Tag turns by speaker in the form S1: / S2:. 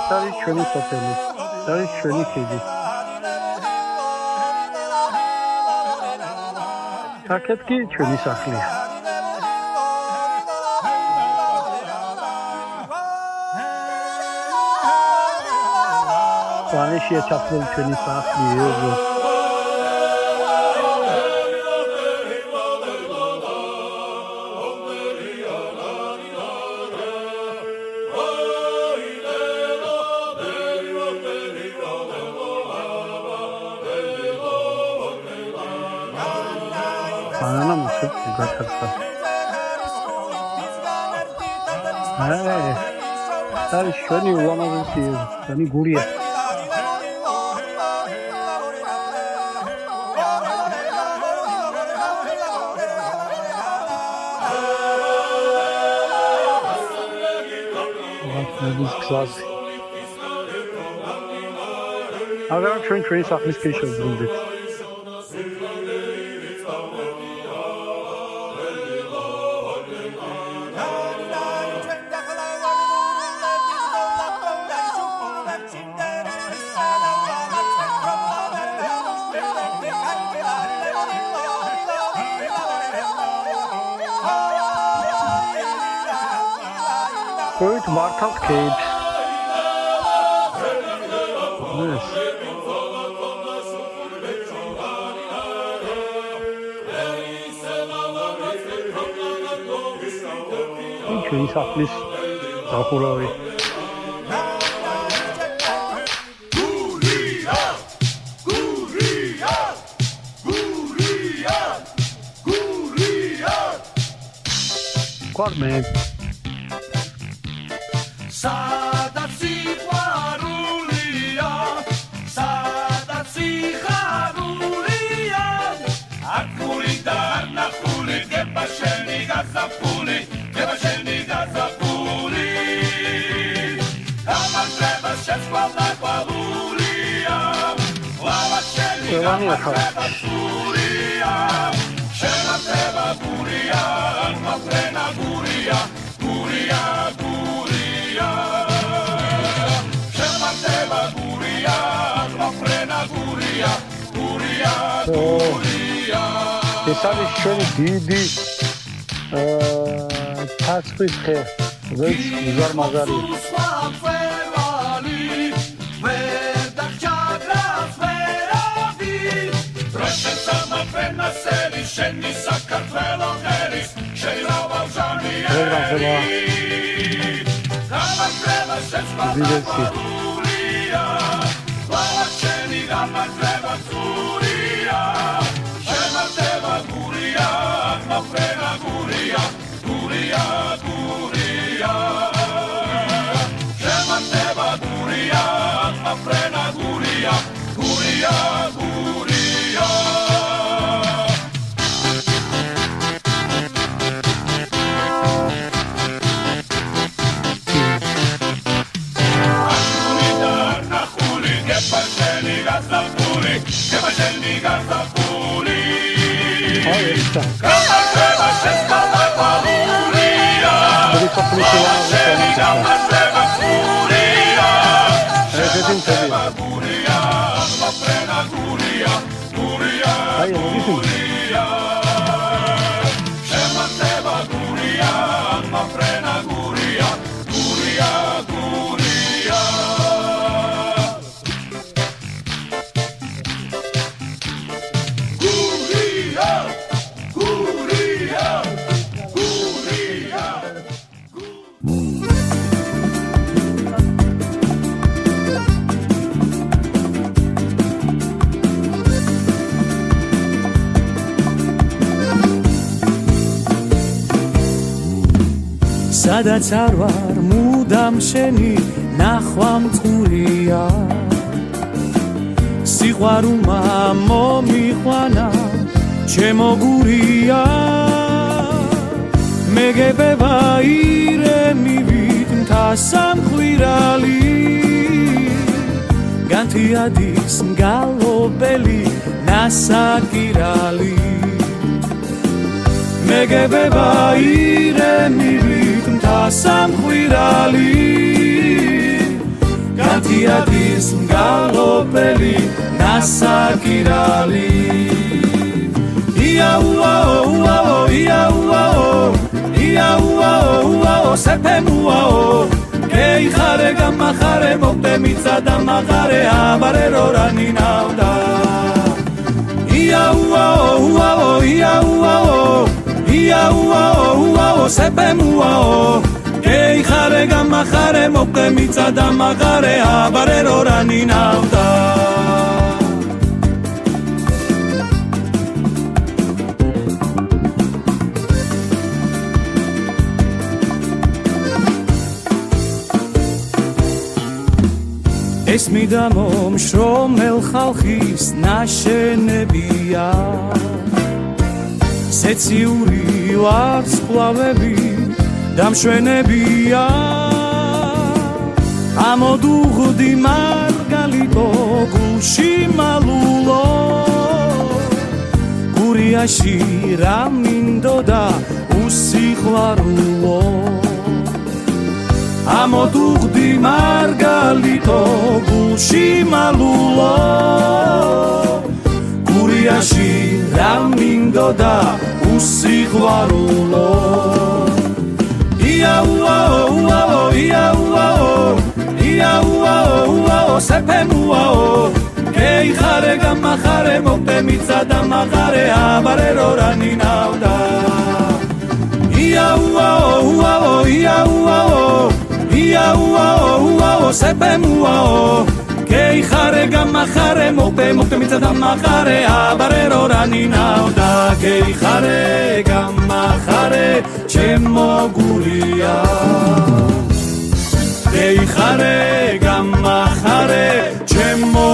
S1: ეს არის ჩვენი სოფელი, არის ჩვენი ხიდი. აქეთ კი ჩვენი სახლია. Planişiye çaplı çönü saklıyor. Bana mısın? Gatarsa. Hayır. Tabii şöyle ulamazsın diyor. Seni guriye. Agora ჩვენ სახლის კი შევძლებდით. Goed, Martelt Kate. Yes. ჩვენი სახლის დახურავი. Quarme. ეს არის ჩვენი დიდი ცაცხვის ხე, რომელიც უზარმაზარია.
S2: სადაც არ ვარ მუდამ შენი ნახვა მწყურია სიყვარულმა მომიყვანა ჩემო გურია მეგებება ირემივით მთა სამხვირალი განთიადის მგალობელი ნასაკირალი მეგებება ირემივით მთა სამხვირალი იადის მგალობელი ნასაკირალი იაუაო სეფემუაო გეიხარე გამახარე მოგდე მიწა და მაღარე აბარერო რანინავდა იაუაო სეფემუაო გეიხარე გამახარე მოგდე მიწა და მაღარე აბარერო რანინავდა ეს მიდამო მშრომელ ხალხის ნაშენებია სეციური ვარსკვლავები დამშვენებია ამოდუღდი მარგალიტო გულში მალულო გურიაში რა მინდოდა უსიყვარულო ამოდუღდი მარგალიტო გულში მალულო გურიაში რა მინდოდა უსიყვარულო იაუაო სეფემუაო გეიხარე გამახარე მოგდე მიწა და მაღარე აბარერო რანინავდა იაუაო სეფემუაო გეიხარე გამახარე მოგდე მიწა და მაღარე აბარერო რანინავდა გეიხარე გამახარე ჩემო გურია გეიხარე გამახარე ჩემო